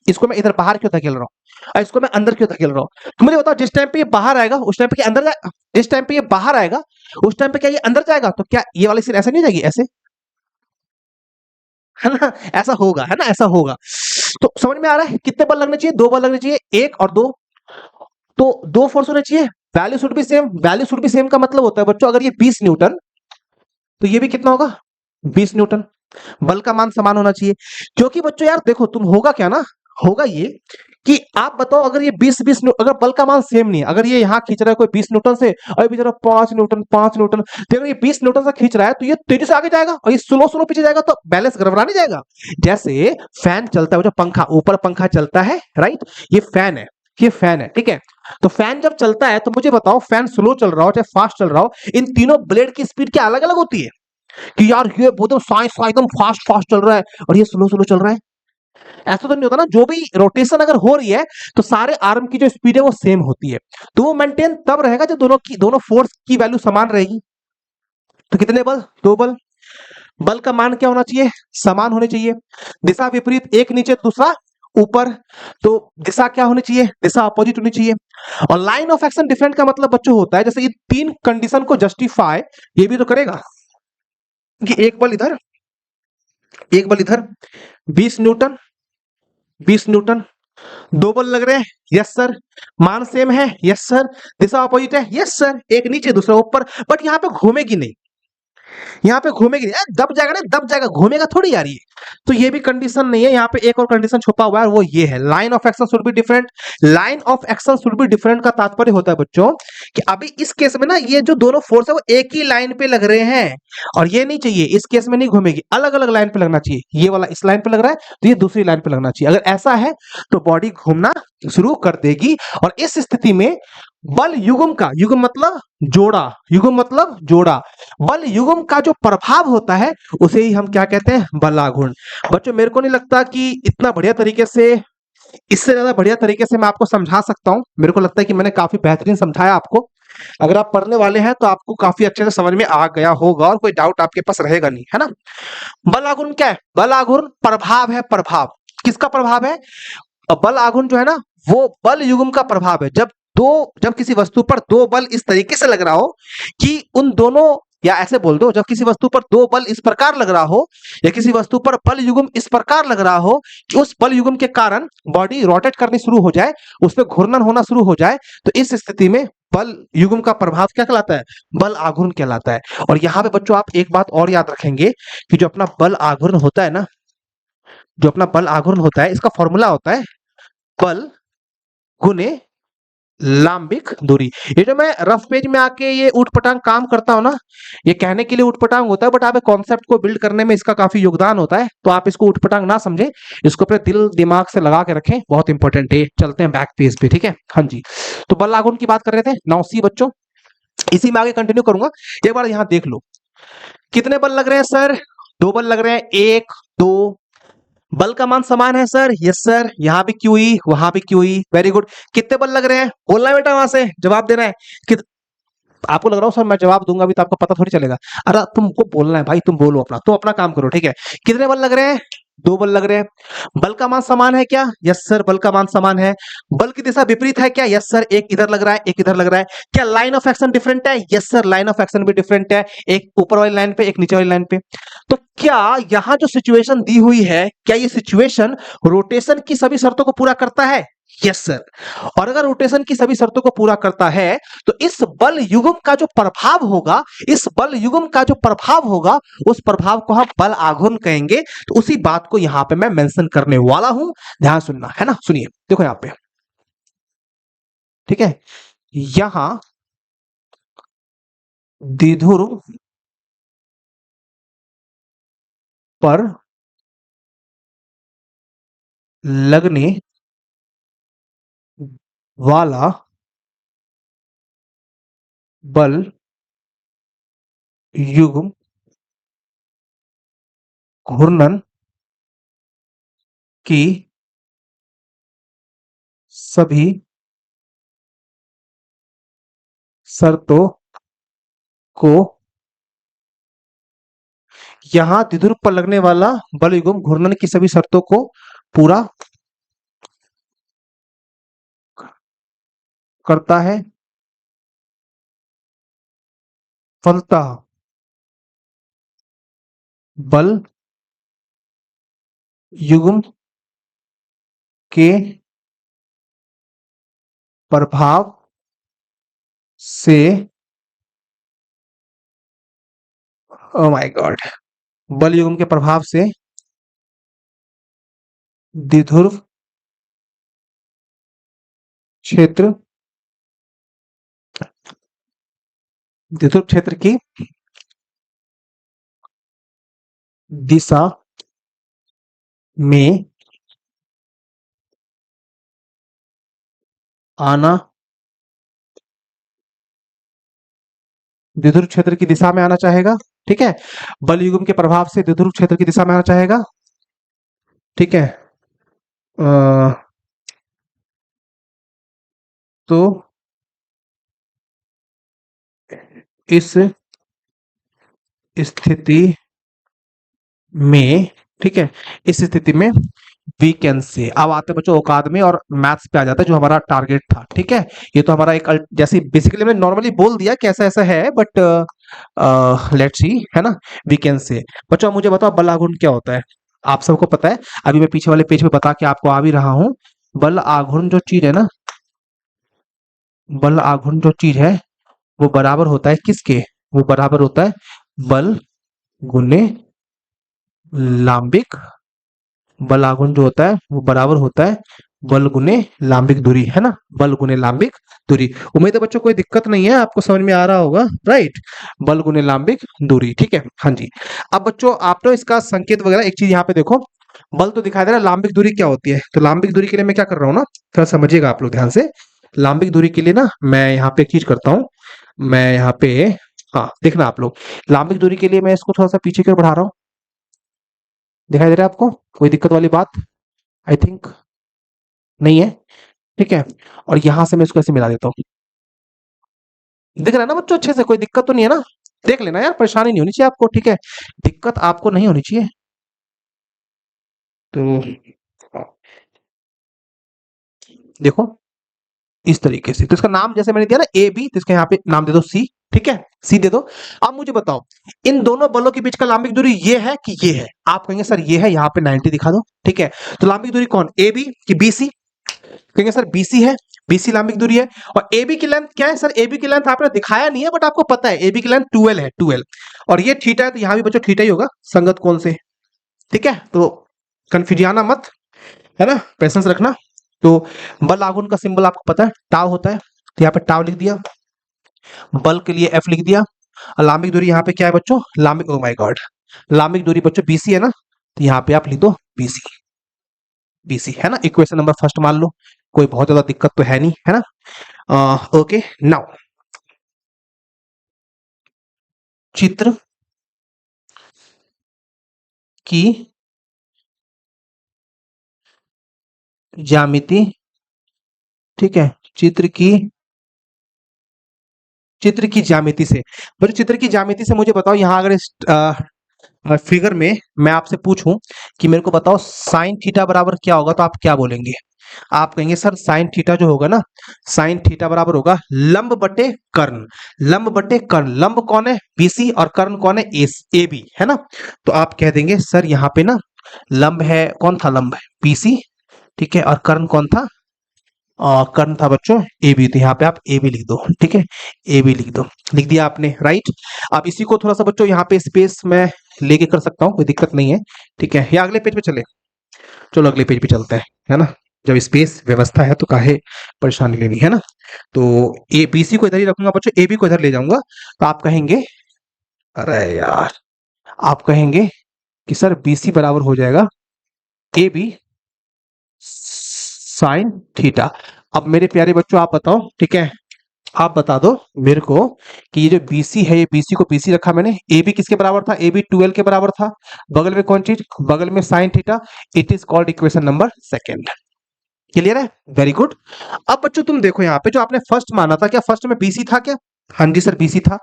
इसको मैं इधर बाहर क्यों धकेल रहा हूँ और इसको मैं अंदर क्यों धकेल रहा हूँ? तो मुझे बताओ, जिस टाइम पे ये बाहर आएगा उस टाइम पे क्या अंदर जाए, जिस टाइम पे ये बाहर आएगा उस टाइम पे क्या ये अंदर जाएगा? तो क्या ये वाली सीन ऐसे नहीं जाएगी, ऐसे, है ना, ऐसा होगा, है ना, ऐसा होगा। तो समझ में आ रहा है, कितने बल लगने चाहिए? 2 बल लगने चाहिए, 1 और 2, तो 2 फोर्स होने चाहिए, value should be same, value should be same का मतलब होता है बच्चों, अगर ये 20 न्यूटन, तो ये भी कितना होगा? 20 न्यूटन। बल का मान समान होना चाहिए, क्योंकि बच्चों यार देखो, तुम होगा क्या ना, होगा ये कि आप बताओ, अगर ये 20 अगर बल का मान सेम नहीं है, अगर ये यहाँ खींच रहा है कोई 20 न्यूटन से और ये बेचारा 5 न्यूटन, 5 न्यूटन, तो अगर ये 20 न्यूटन से खींच रहा है तो ये तेजी से आगे जाएगा और ये स्लो स्लो पीछे जाएगा, तो बैलेंस गड़बड़ा नहीं जाएगा? जैसे फैन चलता है, जो पंखा ऊपर पंखा चलता है, राइट, ये फैन है, ये फैन है, ठीक है, तो फैन जब चलता है तो मुझे बताओ, फैन स्लो चल रहा हो चाहे फास्ट चल रहा हो, इन तीनों ब्लेड की स्पीड क्या अलग अलग होती है? कि यार ये बहुत साइंस एकदम फास्ट फास्ट चल रहा है और ये स्लो स्लो चल रहा है, ऐसा तो नहीं होता ना, जो भी रोटेशन अगर हो रही है तो सारे आर्म की जो स्पीड है वो सेम होती है, तो वो मेंटेन तब रहेगा जब दोनों फोर्स की वैल्यू समान रहेगी। तो कितने बल? 2 बल। बल का मान क्या होना चाहिए? समान होने चाहिए। दिशा विपरीत, एक नीचे दूसरा ऊपर, तो दिशा क्या होनी चाहिए? दिशा अपोजिट होनी चाहिए। और लाइन ऑफ एक्शन डिफरेंट का मतलब बच्चों होता है, जैसे ये 3 कंडीशन को जस्टिफाई ये भी तो करेगा कि एक बल इधर, एक बल इधर, 20 न्यूटन, 20 न्यूटन, 2 बल लग रहे हैं, यस सर, मान सेम है, यस सर, दिशा अपोजिट है, यस सर, एक नीचे दूसरा ऊपर, बट यहाँ पे घूमेगी नहीं, यहाँ पे घूमेगी नहीं, दब जाएगा ना, दब जाएगा, घूमेगा थोड़ी यार ये, तो ये भी कंडीशन नहीं है, यहाँ पे एक और कंडीशन छुपा हुआ है, वो ये है, line of action should be different. Line of action should be different का तात्पर्य होता है बच्चों कि अभी इस केस में ना, ये जो दोनों फोर्स है वो एक ही लाइन पे लग रहे हैं, और ये नहीं चाहिए, इस केस में नहीं घूमेगी, अलग अलग लाइन पे लगना चाहिए, ये वाला इस लाइन पे लग रहा है तो ये दूसरी लाइन पे लगना चाहिए, अगर ऐसा है तो बॉडी घूमना शुरू कर देगी, और इस स्थिति में बल युग्म का, युग्म मतलब जोड़ा, युग्म मतलब जोड़ा, बल युग्म का जो प्रभाव होता है उसे ही हम क्या कहते हैं? बलाघूर्ण। बच्चों मेरे को नहीं लगता कि इतना बढ़िया तरीके से, इससे ज्यादा बढ़िया तरीके से मैं आपको समझा सकता हूं, मेरे को लगता है कि मैंने काफी बेहतरीन समझाया आपको, अगर आप पढ़ने वाले हैं तो आपको काफी अच्छे से समझ में आ गया होगा और कोई डाउट आपके पास रहेगा नहीं, है ना। बलाघूर्ण क्या है? बलाघूर्ण प्रभाव है, प्रभाव, किसका प्रभाव है? बल आघूर्ण जो है ना, वो बल युग्म का प्रभाव है। जब किसी वस्तु पर दो बल इस तरीके से लग रहा हो कि उन दोनों, या ऐसे बोल दो, जब किसी वस्तु पर दो बल इस प्रकार लग रहा हो, या किसी वस्तु पर बल युग्म इस प्रकार लग रहा हो कि उस बल युग्म के कारण बॉडी रोटेट करनी शुरू हो जाए, उसमें घूर्णन होना शुरू हो जाए, तो इस स्थिति में बल युग्म का प्रभाव क्या कहलाता है? बल आघूर्ण कहलाता है। और यहाँ पे बच्चों आप एक बात और याद रखेंगे कि जो अपना बल आघूर्ण होता है ना, जो अपना बल आघूर्ण होता है, इसका फॉर्मूला होता है बल गुने लांबिक दूरी। ये जो मैं रफ पेज में आके ये ऊटपटांग काम करता हूं ना, ये कहने के लिए ऊटपटांग होता है, बट आप कॉन्सेप्ट को बिल्ड करने में इसका काफी योगदान होता है। तो आप इसको ऊटपटांग ना समझें, इसको अपने दिल दिमाग से लगा के रखें, बहुत इंपॉर्टेंट है। चलते हैं बैक पेज पे, ठीक है। हाँ जी, तो बल आघूर्ण की बात कर रहे थे। नाउ सी बच्चों, इसी में आगे कंटिन्यू करूंगा। एक बार यहाँ देख लो, कितने बल लग रहे हैं सर? दो बल लग रहे हैं, एक दो। बल का मान समान है सर, यस सर। यहाँ भी क्यू ई, वहां भी क्यू ई, वेरी गुड। कितने बल लग रहे हैं? बोलना है बेटा, वहां से जवाब देना है। कि आपको लग रहा हो सर मैं जवाब दूंगा भी तो आपको पता थोड़ी चलेगा। अरे तुमको बोलना है भाई, तुम बोलो अपना, तुम अपना काम करो, ठीक है। कितने बल लग रहे हैं? दो बल लग रहे हैं। बल का मान समान है क्या? यस सर, बल का मान समान है। बल की दिशा विपरीत है क्या? यस सर, एक इधर लग रहा है, एक इधर लग रहा है। क्या लाइन ऑफ एक्शन डिफरेंट है? Yes sir, line of action भी डिफरेंट है, एक ऊपर वाली लाइन पे, एक नीचे वाली लाइन पे। तो क्या यहां जो सिचुएशन दी हुई है, क्या ये सिचुएशन रोटेशन की सभी शर्तों को पूरा करता है? Yes sir. और अगर रोटेशन की सभी शर्तों को पूरा करता है, तो इस बल युग्म का जो प्रभाव होगा, इस बल युग्म का जो प्रभाव होगा, उस प्रभाव को हम बल आघूर्ण कहेंगे। तो उसी बात को यहां पे मैं मेंशन करने वाला हूं, ध्यान सुनना है ना। सुनिए, देखो यहां पे, ठीक है। यहां द्विध्रुव पर लगने वाला बल युग्म घूर्णन की सभी शर्तों को, यहां द्विध्रुव पर लगने वाला बल युग्म घूर्णन की सभी शर्तों को पूरा करता है, फलतः बल युग्म के प्रभाव से, ओ माय गॉड, बल युग्म के प्रभाव से द्विध्रुव क्षेत्र, द्विध्रुव क्षेत्र की दिशा में आना, द्विध्रुव क्षेत्र की दिशा में आना चाहेगा, ठीक है। बल युग्म के प्रभाव से द्विध्रुव क्षेत्र की दिशा में आना चाहेगा, ठीक है। अ, तो इस स्थिति में, ठीक है, इस स्थिति में वी कैन से, अब आते हैं बच्चों औकात में और मैथ्स पे आ जाता है जो हमारा टारगेट था, ठीक है। ये तो हमारा एक जैसे बेसिकली मैंने नॉर्मली बोल दिया कैसा ऐसा है, बट लेट्स सी, है ना। वी कैन से, बच्चों मुझे बताओ बल आघूर्ण क्या होता है? आप सबको पता है, अभी मैं पीछे वाले पेज पे बता के आपको आ भी रहा हूं। बल आघूर्ण जो चीज है ना, बल आघूर्ण जो चीज है, वो बराबर होता है किसके? वो बराबर होता है बल गुने लांबिक। बल आघूर्ण जो होता है वो बराबर होता है बल गुने लांबिक दूरी, है ना। बल गुने लांबिक दूरी। उम्मीद है बच्चों कोई दिक्कत नहीं है, आपको समझ में आ रहा होगा, राइट। बल गुने लांबिक दूरी, ठीक है। हाँ जी, अब बच्चों आप तो इसका संकेत वगैरह एक चीज यहाँ पे देखो, बल तो दिखाई दे रहा है, लांबिक दूरी क्या होती है? तो लांबिक दूरी के लिए मैं क्या कर रहा हूँ ना, थोड़ा समझिएगा आप लोग ध्यान से। लांबिक दूरी के लिए ना मैं यहाँ पे एक चीज करता हूँ, मैं यहाँ पे, हाँ देखना आप लोग, लांबिक दूरी के लिए मैं इसको थोड़ा सा पीछे की ओर बढ़ा रहा हूँ। दिखाई दे रहा है आपको? कोई दिक्कत वाली बात आई थिंक नहीं है, ठीक है। और यहां से मैं इसको ऐसे मिला देता हूँ। दिख रहा है ना बच्चों अच्छे से? कोई दिक्कत तो नहीं है ना? देख लेना यार, परेशानी नहीं होनी चाहिए आपको, ठीक है। दिक्कत आपको नहीं होनी चाहिए। तो देखो इस तरीके से। तो इसका नाम जैसे मैंने दिया ना ए बी, तो इसका यहाँ पे नाम दे दो सी। ठीक है, सी दे दो। अब मुझे बताओ इन दोनों बलों के बीच का लांबिक दूरी ये है कि ये है? आप कहेंगे सर ये है, यहाँ पे 90 दिखा दो। ठीक है, तो लांबिक दूरी कौन, ए बी कि बी सी? कहेंगे सर बीसी है, बीसी लांबिक दूरी है। और एबी की लेंथ क्या है सर? एबी की लेंथ आपने दिखाया नहीं है बट आपको पता है एबी की लेंथ 12 है, 12। और ये थीटा है, तो यहां भी बच्चों थीटा ही होगा संगत कोण से। ठीक है, तो कंफ्यूज आना मत, है ना, पेशेंस रखना। तो बल आघूर्ण का सिंबल आपको पता है टाउ होता है, तो यहाँ पे टाउ लिख दिया, बल के लिए एफ लिख दिया। और लांबिक दूरी यहाँ पे क्या है बच्चों? लांबिक, ओ माय गॉड, लांबिक दूरी बच्चों बीसी है ना, तो यहाँ पे आप लिख दो बीसी। बीसी है ना, इक्वेशन नंबर फर्स्ट मान लो, कोई बहुत ज्यादा दिक्कत तो है नहीं, है ना। ओके, नाउ चित्र की ज्यामिति, ठीक है, चित्र की ज्यामिति से, बच्चों चित्र की ज्यामिति से मुझे बताओ, यहाँ अगर इस फिगर में मैं आपसे पूछूं कि मेरे को बताओ साइन थीटा बराबर क्या होगा, तो आप क्या बोलेंगे? आप कहेंगे सर साइन थीटा जो होगा ना, साइन थीटा बराबर होगा लंब बटे कर्ण। लंब बटे कर्ण, लंब कौन है? बीसी, और कर्ण कौन है? ए बी, है ना। तो आप कह देंगे सर यहाँ पे ना लंब है, कौन था लंब? है बीसी, ठीक है, और कर्ण कौन था? कर्ण था बच्चों ए बी। तो यहाँ पे आप ए बी लिख दो, ठीक है, ए बी लिख दो। लिख दिया आपने, राइट। अब इसी को थोड़ा सा बच्चों यहाँ पे स्पेस में लेके कर सकता हूँ, कोई दिक्कत नहीं है। ठीक है, या अगले पेज पे चले? चलो अगले पेज पे चलते हैं, है ना। जब स्पेस व्यवस्था है तो काहे परेशानी लेनी, है ना। तो ए बी सी को इधर ही रखूंगा बच्चों, ए बी को इधर ले जाऊंगा। तो आप कहेंगे, अरे यार, आप कहेंगे कि सर बी सी बराबर हो जाएगा ए बी साइन थीटा। अब मेरे प्यारे बच्चों आप बताओ, ठीक है, आप बता दो मेरे को कि ये जो BC है, ये BC को BC रखा मैंने, AB किसके बराबर था? AB 12 के बराबर था। बगल में कौन चीज? बगल में sine theta. It is called equation number second. Clear है? Very good. अब बच्चों तुम देखो यहाँ पे जो आपने फर्स्ट माना था, क्या फर्स्ट में BC था क्या? हाँ जी सर BC था।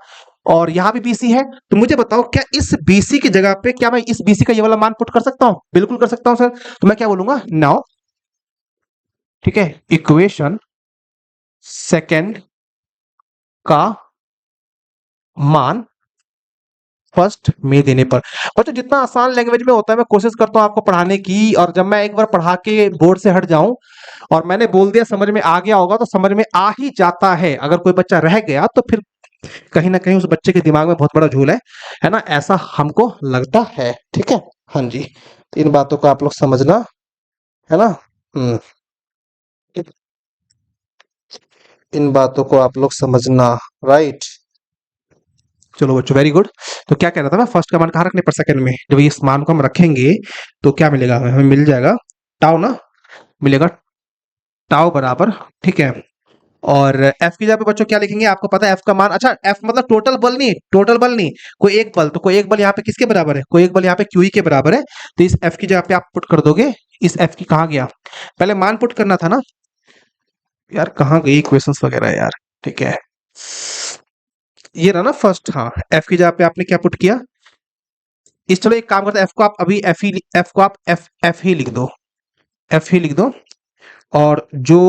और यहाँ भी BC है, तो मुझे बताओ क्या इस BC की जगह पे क्या मैं इस BC का ये वाला मान पुट कर सकता हूँ? बिल्कुल कर सकता हूँ सर। तो मैं क्या बोलूंगा? नाउ, ठीक है, इक्वेशन सेकंड का मान फर्स्ट में देने पर। बच्चों जितना आसान लैंग्वेज में होता है मैं कोशिश करता हूँ आपको पढ़ाने की, और जब मैं एक बार पढ़ा के बोर्ड से हट जाऊं और मैंने बोल दिया समझ में आ गया होगा, तो समझ में आ ही जाता है। अगर कोई बच्चा रह गया तो फिर कहीं ना कहीं उस बच्चे के दिमाग में बहुत बड़ा झूल है ना, ऐसा हमको लगता है। ठीक है, हाँ जी, तो इन बातों को आप लोग समझना, है ना। हम्म, इन बातों को आप लोग समझना, राइट। चलो बच्चों वेरी गुड। तो क्या कह रहा था मैं, फर्स्ट का मान कहाँ रखने पर? सेकंड में। जब इस मान को हम रखेंगे तो क्या मिलेगा हमें? हमें मिल जाएगा टाउ ना, मिलेगा टाउ बराबर, ठीक है। और एफ की जगह पे बच्चों क्या लिखेंगे? आपको पता है एफ का मान, अच्छा एफ मतलब टोटल बल नहीं, टोटल बल नहीं, कोई एक बल। तो कोई एक बल यहाँ पे किसके बराबर है? कोई एक बल यहाँ पे क्यू ई के बराबर है। तो इस एफ की जगह पे आप पुट कर दोगे, इस एफ की कहाँ गया? पहले मान पुट करना था ना यार, कहाँ गई क्वेश्चंस वगैरह यार। ठीक है, ये रहा ना फर्स्ट, हाँ, एफ की जगह पे आपने क्या पुट किया? इस, चलो एक काम करते हैं, एफ को आप अभी एफ को आप एफ ही लिख दो, एफ ही लिख दो। और जो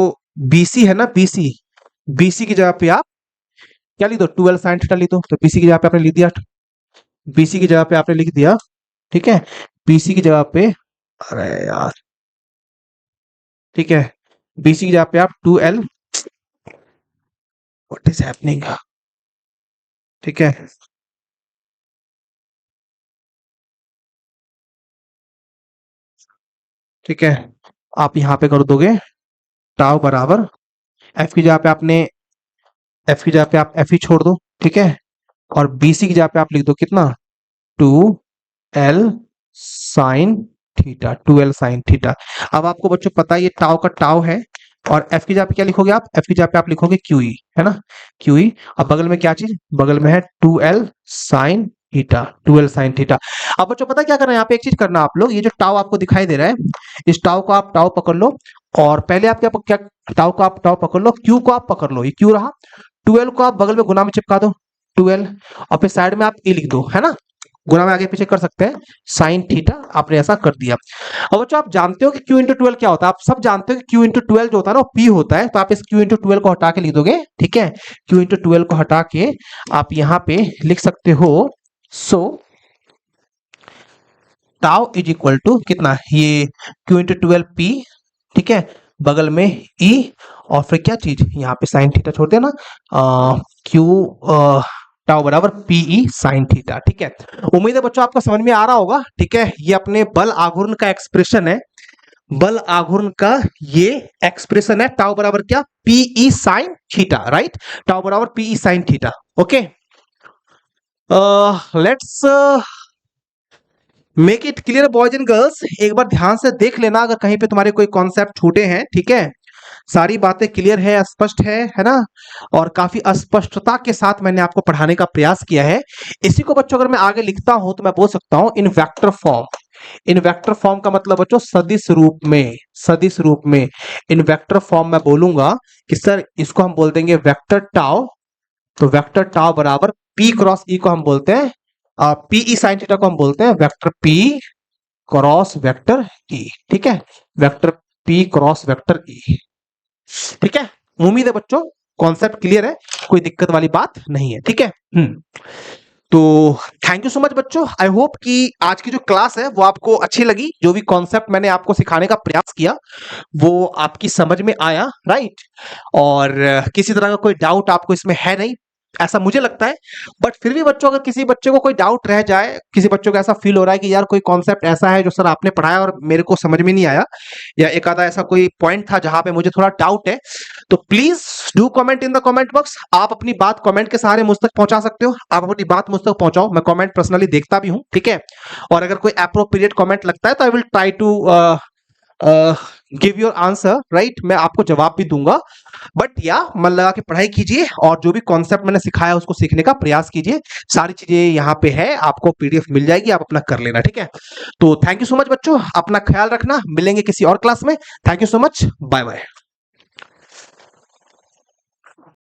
बीसी है ना, बीसी, बीसी की जगह पे आप क्या लिख दो? 12 साइन थीटा लिख दो। तो बीसी की जगह पे आपने लिख दिया, बीसी की जगह पे आपने लिख दिया, ठीक है, बीसी की जगह पे, अरे यार, ठीक है, बीसी की जगह पे आप 2L, व्हाट इज हैपनिंग, ठीक है, ठीक है, आप यहाँ पे कर दोगे टाउ बराबर, एफ की जगह पे आपने, एफ की जगह पे आप एफ ही छोड़ दो, ठीक है, और बीसी की जगह पे आप लिख दो कितना? 2L sine theta, 2L sine theta. अब आपको बच्चों पता है ये टाउ का टाउ है, और एफ की जगह पे क्या लिखोगे आप? एफ की जगह पे आप लिखोगे QE, है ना, QE। अब बगल में क्या चीज? बगल में है 2L sine theta, 2L sine theta. अब बच्चों पता है क्या करना है? यहाँ पे एक चीज करना आप लोग, ये जो टाउ आपको दिखाई दे रहा है, इस टाउ को आप टाउ पकड़ लो, और पहले आप क्या टाउ को आप टाउ पकड़ लो, क्यू को आप पकड़ लो, ये क्यू रहा, 12 को आप बगल में गुना में चिपका दो, 12, और फिर साइड में आप ई लिख दो, है ना। गुना में आगे पीछे कर सकते हैं, साइन थीटा आपने ऐसा कर दिया। अब बच्चों आप जानते हो कि q इंटू 12 क्या होता है, आप सब जानते हो कि q इंटू 12 जो होता है ना वो p होता है, तो आप इस q इंटू 12 को हटा के लिख दोगे, ठीक है, q इंटू 12 को हटा के आप यहां पे लिख सकते हो, so tau is equal to कितना, ये q इंटू 12 p, ठीक है, बगल में e, और फिर क्या चीज यहाँ पे साइन थीटा छोड़ देना, q टाउ बराबर पीई साइन थीटा, ठीक है। उम्मीद है बच्चों आपको समझ में आ रहा होगा, ठीक है। ये अपने बल आघूर्ण का एक्सप्रेशन है, बल आघूर्ण का ये एक्सप्रेशन है, टाउ बराबर क्या, PE sine theta, right, tau बराबर PE sine theta, okay. Let's make it clear boys and girls, एक बार ध्यान से देख लेना अगर कहीं पे तुम्हारे कोई कॉन्सेप्ट छूटे हैं, ठीक है। सारी बातें क्लियर है, स्पष्ट है ना, और काफी अस्पष्टता के साथ मैंने आपको पढ़ाने का प्रयास किया है। इसी को बच्चों अगर मैं आगे लिखता हूं तो मैं बोल सकता हूं इन वेक्टर फॉर्म। इन वेक्टर फॉर्म का मतलब बच्चों सदिश रूप में, सदिश रूप में इन वेक्टर फॉर्म में बोलूंगा कि सर इसको हम बोल देंगे वेक्टर टाउ, तो वेक्टर टाउ बराबर p क्रॉस ई को हम बोलते हैं, पीई साइन थीटा को हम बोलते हैं vector p cross vector E, ठीक है, vector p cross vector E, ठीक है। उम्मीद है बच्चों कॉन्सेप्ट क्लियर है, कोई दिक्कत वाली बात नहीं है, ठीक है। तो थैंक यू सो मच बच्चों, आई होप कि आज की जो क्लास है वो आपको अच्छी लगी, जो भी कॉन्सेप्ट मैंने आपको सिखाने का प्रयास किया वो आपकी समझ में आया, राइट, और किसी तरह का कोई डाउट आपको इसमें है नहीं, ऐसा मुझे लगता है। बट फिर भी बच्चों अगर किसी बच्चे को कोई डाउट रह जाए, किसी बच्चों को ऐसा फील हो रहा है कि यार कोई कॉन्सेप्ट ऐसा है जो सर आपने पढ़ाया और मेरे को समझ में नहीं आया, या एक आधा ऐसा कोई पॉइंट था जहां पे मुझे थोड़ा डाउट है, तो please do comment in the comment box. आप अपनी बात कमेंट के सहारे मुझ तक पहुंचा सकते हो, आप अपनी बात मुझ तक पहुंचाओ, मैं कमेंट पर्सनली देखता भी हूं, ठीक है। और अगर कोई अप्रोप्रिएट कमेंट लगता है तो I will try to give your answer, right, मैं आपको जवाब भी दूंगा। बट या मन लगा के पढ़ाई कीजिए और जो भी कॉन्सेप्ट मैंने सिखाया उसको सीखने का प्रयास कीजिए, सारी चीजें यहाँ पे है, आपको पीडीएफ मिल जाएगी, आप अपना कर लेना, ठीक है। तो थैंक यू सो मच बच्चों, अपना ख्याल रखना, मिलेंगे किसी और क्लास में, thank you so much, bye bye.